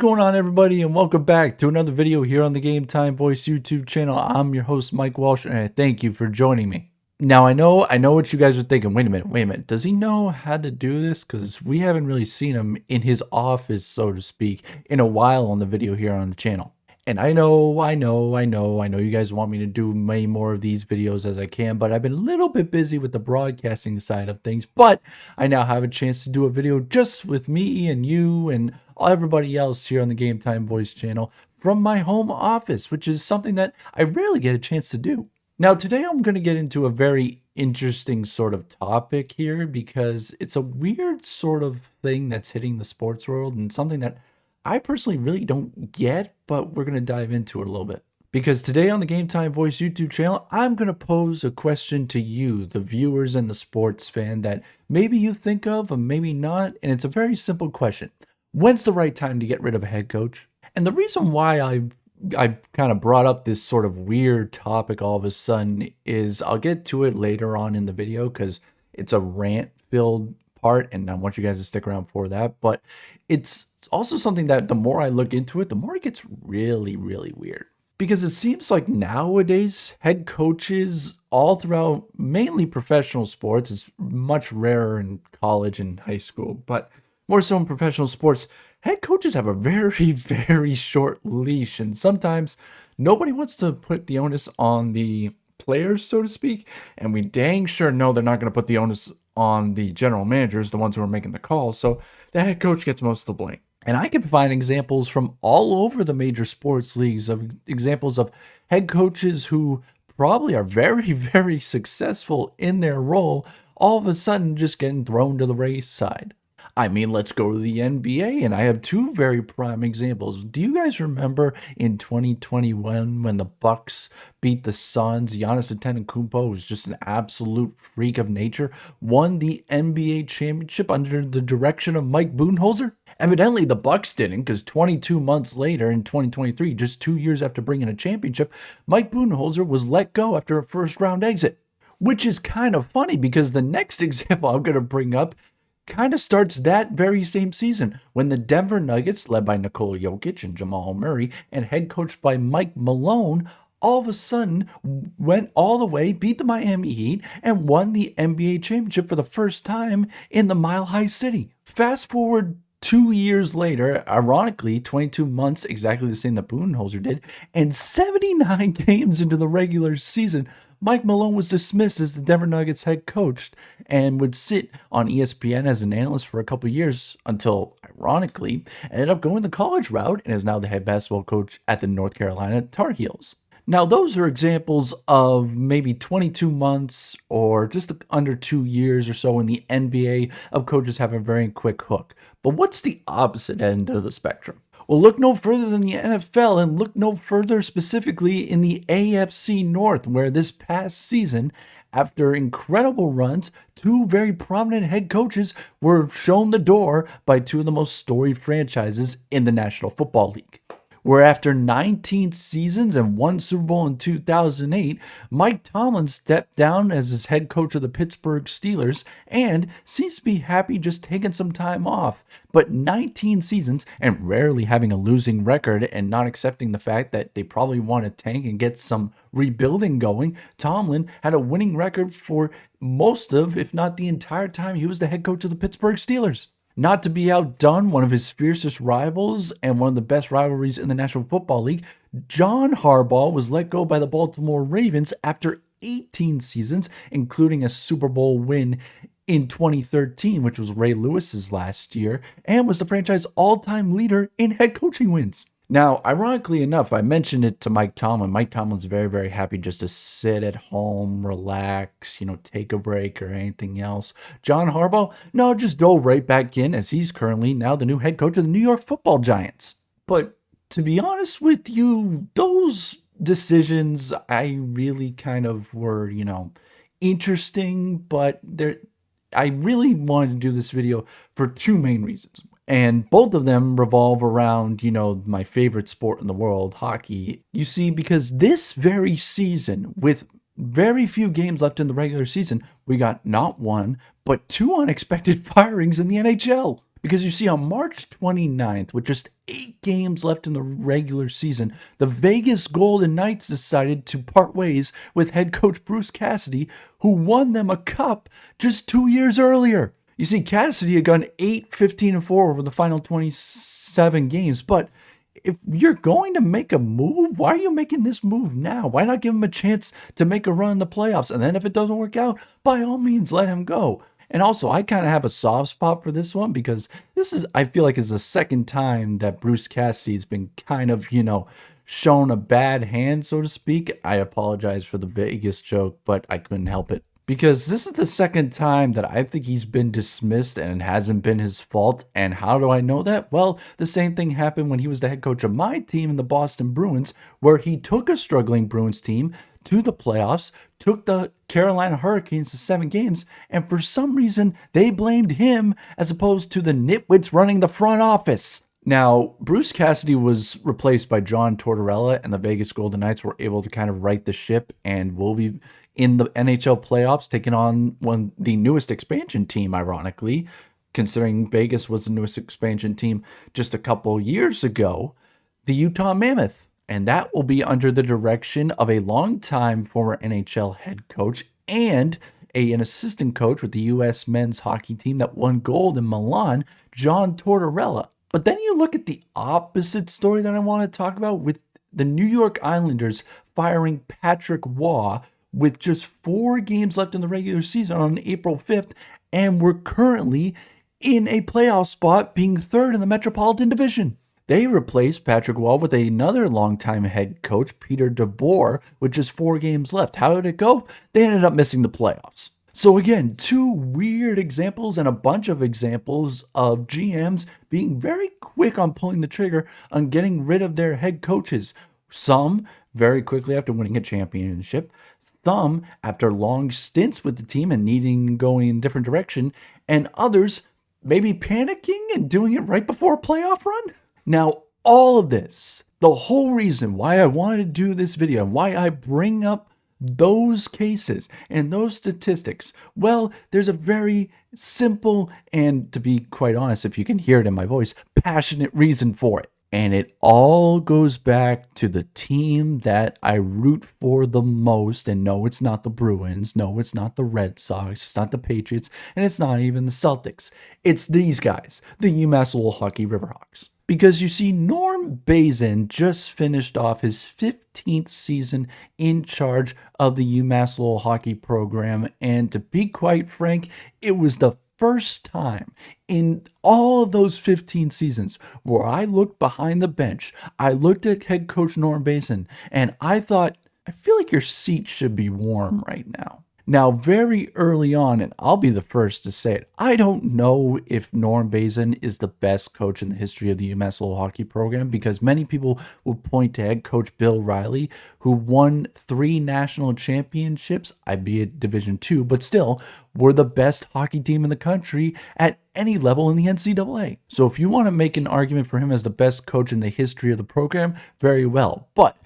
What's going on, everybody, and welcome back to another video here on the Game Time Voice YouTube channel. I'm your host, Mike Walsh, and I thank you for joining me. Now, I know what you guys are thinking. Wait a minute. Does he know how to do this? Because we haven't really seen him in his office, so to speak, in a while on the video here on the channel. And I know you guys want me to do many more of these videos as I can, but I've been a little bit busy with the broadcasting side of things. But I now have a chance to do a video just with me and you and everybody else here on the Game Time Voice channel from my home office, which is something that I rarely get a chance to do. Now, today I'm going to get into a very interesting sort of topic here because it's a weird sort of thing that's hitting the sports world and something that I personally really don't get, but we're going to dive into it a little bit. Because today on the Game Time Voice YouTube channel, I'm going to pose a question to you, the viewers and the sports fan, that maybe you think of or maybe not, and it's a very simple question. When's the right time to get rid of a head coach? And the reason why I kind of brought up this sort of weird topic all of a sudden is I'll get to it later on in the video because it's a rant-filled part, and I want you guys to stick around for that. But it's also something that the more I look into it, the more it gets really, really weird. Because it seems like nowadays, head coaches all throughout mainly professional sports, it's much rarer in college and high school, but more so in professional sports, head coaches have a very, very short leash. And sometimes nobody wants to put the onus on the players, so to speak. And we dang sure know they're not going to put the onus on the general managers, the ones who are making the calls. So the head coach gets most of the blame. And I can find examples from all over the major sports leagues of examples of head coaches who probably are very, very successful in their role, all of a sudden just getting thrown to the wayside. I mean, let's go to the NBA, and I have two very prime examples. Do you guys remember in 2021 when the Bucks beat the Suns? Giannis Antetokounmpo was just an absolute freak of nature, won the NBA championship under the direction of Mike Budenholzer? Evidently, the Bucks didn't, because 22 months later in 2023, just 2 years after bringing a championship, Mike Budenholzer was let go after a first-round exit. Which is kind of funny, because the next example I'm going to bring up kind of starts that very same season when the Denver Nuggets, led by Nikola Jokic and Jamal Murray and head coached by Mike Malone, all of a sudden went all the way, beat the Miami Heat, and won the NBA championship for the first time in the Mile High City. Fast forward 2 years later, ironically, 22 months, exactly the same that Budenholzer did, and 79 games into the regular season, Mike Malone was dismissed as the Denver Nuggets head coach and would sit on ESPN as an analyst for a couple of years until, ironically, ended up going the college route and is now the head basketball coach at the North Carolina Tar Heels. Now, those are examples of maybe 22 months or just under 2 years or so in the NBA of coaches having a very quick hook. But what's the opposite end of the spectrum? Well, look no further than the NFL and look no further specifically in the AFC North, where this past season, after incredible runs, two very prominent head coaches were shown the door by two of the most storied franchises in the National Football League. Where after 19 seasons and one Super Bowl in 2008, Mike Tomlin stepped down as his head coach of the Pittsburgh Steelers and seems to be happy just taking some time off. But 19 seasons and rarely having a losing record and not accepting the fact that they probably want to tank and get some rebuilding going, Tomlin had a winning record for most of, if not the entire time he was the head coach of the Pittsburgh Steelers. Not to be outdone, one of his fiercest rivals and one of the best rivalries in the National Football League, John Harbaugh was let go by the Baltimore Ravens after 18 seasons, including a Super Bowl win in 2013, which was Ray Lewis's last year, and was the franchise all-time leader in head coaching wins. Now, ironically enough, I mentioned it to Mike Tomlin. Mike Tomlin's very, very happy just to sit at home, relax, take a break or anything else. John Harbaugh, no, just dove right back in as he's currently now the new head coach of the New York Football Giants. But to be honest with you, those decisions I really kind of were, interesting, but I really wanted to do this video for two main reasons. And both of them revolve around, my favorite sport in the world, hockey. You see, because this very season, with very few games left in the regular season, we got not one, but two unexpected firings in the NHL. Because you see, on March 29th, with just 8 games left in the regular season, the Vegas Golden Knights decided to part ways with head coach Bruce Cassidy, who won them a cup just 2 years earlier. You see, Cassidy had gone 8-15-4 over the final 27 games, but if you're going to make a move, why are you making this move now? Why not give him a chance to make a run in the playoffs? And then if it doesn't work out, by all means, let him go. And also, I kind of have a soft spot for this one because this is, I feel like, is the second time that Bruce Cassidy's been kind of, shown a bad hand, so to speak. I apologize for the Vegas joke, but I couldn't help it. Because this is the second time that I think he's been dismissed and it hasn't been his fault. And how do I know that? Well, the same thing happened when he was the head coach of my team in the Boston Bruins, where he took a struggling Bruins team to the playoffs, took the Carolina Hurricanes to 7 games, and for some reason, they blamed him as opposed to the nitwits running the front office. Now, Bruce Cassidy was replaced by John Tortorella, and the Vegas Golden Knights were able to kind of right the ship and will be in the NHL playoffs, taking on the newest expansion team, ironically, considering Vegas was the newest expansion team just a couple years ago, the Utah Mammoth. And that will be under the direction of a longtime former NHL head coach and an assistant coach with the U.S. men's hockey team that won gold in Milan, John Tortorella. But then you look at the opposite story that I want to talk about with the New York Islanders firing Patrick Waugh with just 4 games left in the regular season on April 5th, and we're currently in a playoff spot, being 3rd in the Metropolitan Division. They replaced Patrick Waugh with another longtime head coach, Peter DeBoer, with just 4 games left. How did it go? They ended up missing the playoffs. So again, 2 weird examples and a bunch of examples of GMs being very quick on pulling the trigger on getting rid of their head coaches. Some very quickly after winning a championship, some after long stints with the team and needing to go in a different direction, and others maybe panicking and doing it right before a playoff run. Now, all of this, the whole reason why I wanted to do this video, why I bring up those cases and those statistics, well, there's a very simple and, to be quite honest, if you can hear it in my voice, passionate reason for it. And it all goes back to the team that I root for the most. And no, it's not the Bruins. No, it's not the Red Sox. It's not the Patriots. And it's not even the Celtics. It's these guys, the UMass Lowell Hockey Riverhawks. Because you see, Norm Bazin just finished off his 15th season in charge of the UMass Lowell hockey program. And to be quite frank, it was the first time in all of those 15 seasons where I looked behind the bench, I looked at head coach Norm Bazin, and I thought, I feel like your seat should be warm right now. Now, very early on, and I'll be the first to say it, I don't know if Norm Bazin is the best coach in the history of the UMass Lowell hockey program, because many people will point to head coach Bill Riley, who won 3 national championships, albeit Division II, but still were the best hockey team in the country at any level in the NCAA. So if you want to make an argument for him as the best coach in the history of the program, very well. But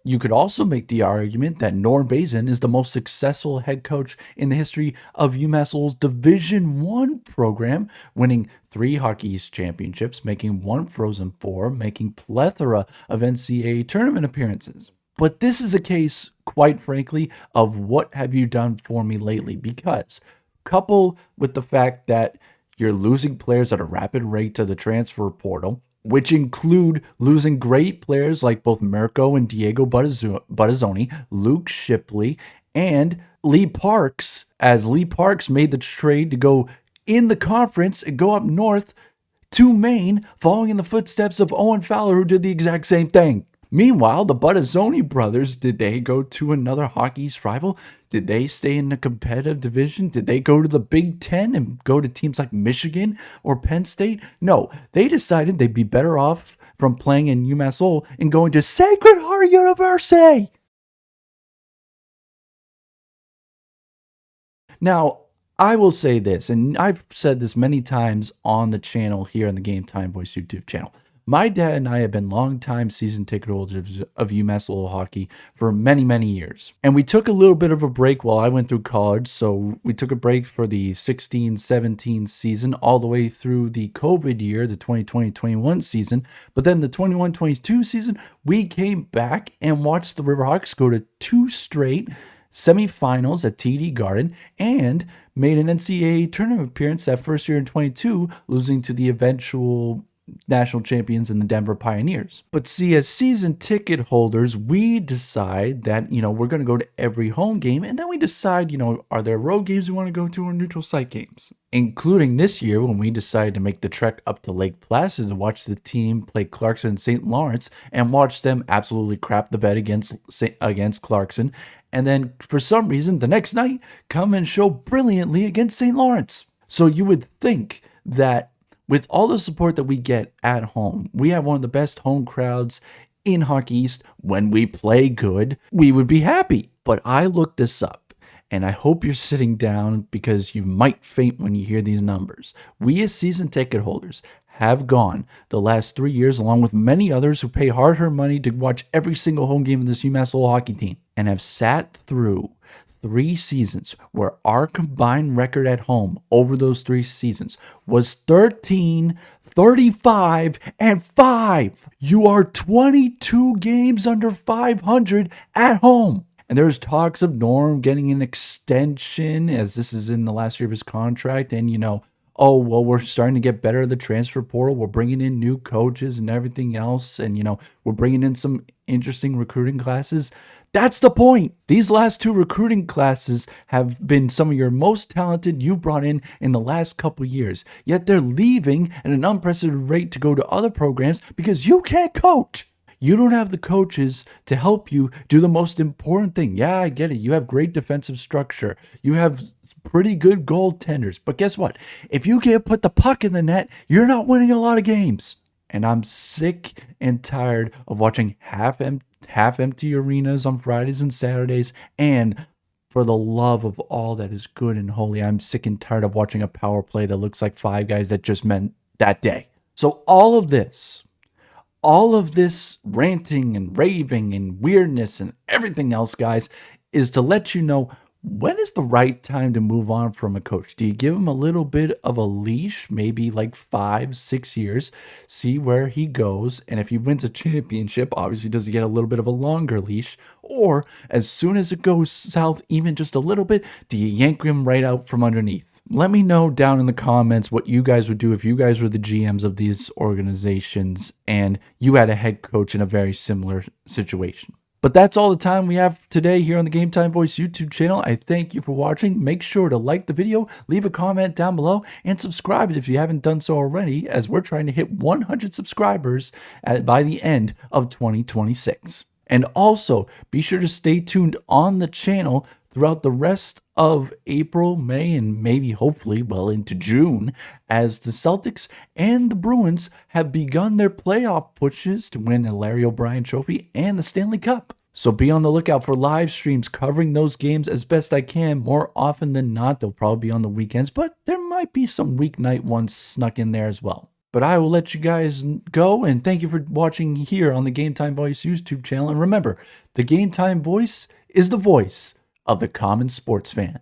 you could also make the argument that Norm Bazin is the most successful head coach in the history of UMass Lowell's Division I program, winning 3 Hockey East championships, making 1 Frozen Four, making plethora of NCAA tournament appearances. But this is a case, quite frankly, of what have you done for me lately? Because coupled with the fact that you're losing players at a rapid rate to the transfer portal, which include losing great players like both Mirko and Diego Buttazzoni, Luke Shipley, and Lee Parks, as Lee Parks made the trade to go in the conference and go up north to Maine, following in the footsteps of Owen Fowler, who did the exact same thing. Meanwhile, the Buttazzoni brothers, did they go to another Hockey East rival? Did they stay in the competitive division? Did they go to the Big Ten and go to teams like Michigan or Penn State? No, they decided they'd be better off from playing in UMass Lowell and going to Sacred Heart University. Now, I will say this, and I've said this many times on the channel here on the Game Time Voice YouTube channel. My dad and I have been longtime season ticket holders of UMass Lowell hockey for many, many years. And we took a little bit of a break while I went through college. So we took a break for the 16-17 season all the way through the COVID year, the 2020-21 season. But then the 21-22 season, we came back and watched the Riverhawks go to 2 straight semifinals at TD Garden and made an NCAA tournament appearance that first year in 22, losing to the eventual national champions in the Denver Pioneers. But see, as season ticket holders, we decide that, we're going to go to every home game. And then we decide, are there road games we want to go to or neutral site games? Including this year when we decided to make the trek up to Lake Placid to watch the team play Clarkson and St. Lawrence and watch them absolutely crap the bed against Clarkson. And then for some reason, the next night, come and show brilliantly against St. Lawrence. So you would think that with all the support that we get at home, we have one of the best home crowds in Hockey East. When we play good, we would be happy. But I looked this up, and I hope you're sitting down because you might faint when you hear these numbers. We as season ticket holders have gone the last 3 years, along with many others who pay hard-earned money to watch every single home game of this UMass Lowell hockey team, and have sat through 3 seasons where our combined record at home over those 3 seasons was 13, 35, and 5. You are 22 games under 500 at home. And there's talks of Norm getting an extension as this is in the last year of his contract. And, oh, well, we're starting to get better at the transfer portal. We're bringing in new coaches and everything else. And, we're bringing in some interesting recruiting classes. That's the point. These last 2 recruiting classes have been some of your most talented you brought in the last couple years. Yet they're leaving at an unprecedented rate to go to other programs because you can't coach. You don't have the coaches to help you do the most important thing. Yeah, I get it. You have great defensive structure. You have pretty good goaltenders. But guess what? If you can't put the puck in the net, you're not winning a lot of games. And I'm sick and tired of watching half-empty arenas on Fridays and Saturdays. And for the love of all that is good and holy, I'm sick and tired of watching a power play that looks like 5 guys that just meant that day. So all of this ranting and raving and weirdness and everything else, guys, is to let you know when is the right time to move on from a coach. Do you give him a little bit of a leash, maybe like 5-6 years, see where he goes, and if he wins a championship, obviously does he get a little bit of a longer leash, or as soon as it goes south even just a little bit, do you yank him right out from underneath? Let me know down in the comments what you guys would do if you guys were the GMs of these organizations and you had a head coach in a very similar situation. But that's all the time we have today here on the Game Time Voice YouTube channel. I thank you for watching. Make sure to like the video, leave a comment down below, and subscribe if you haven't done so already, as we're trying to hit 100 subscribers by the end of 2026. And also, be sure to stay tuned on the channel throughout the rest of April, May, and maybe hopefully well into June, as the Celtics and the Bruins have begun their playoff pushes to win a Larry O'Brien Trophy and the Stanley Cup. So be on the lookout for live streams covering those games as best I can. More often than not, they'll probably be on the weekends, but there might be some weeknight ones snuck in there as well. But I will let you guys go, and thank you for watching here on the Game Time Voice YouTube channel. And remember, the Game Time Voice is the voice of the common sports fan.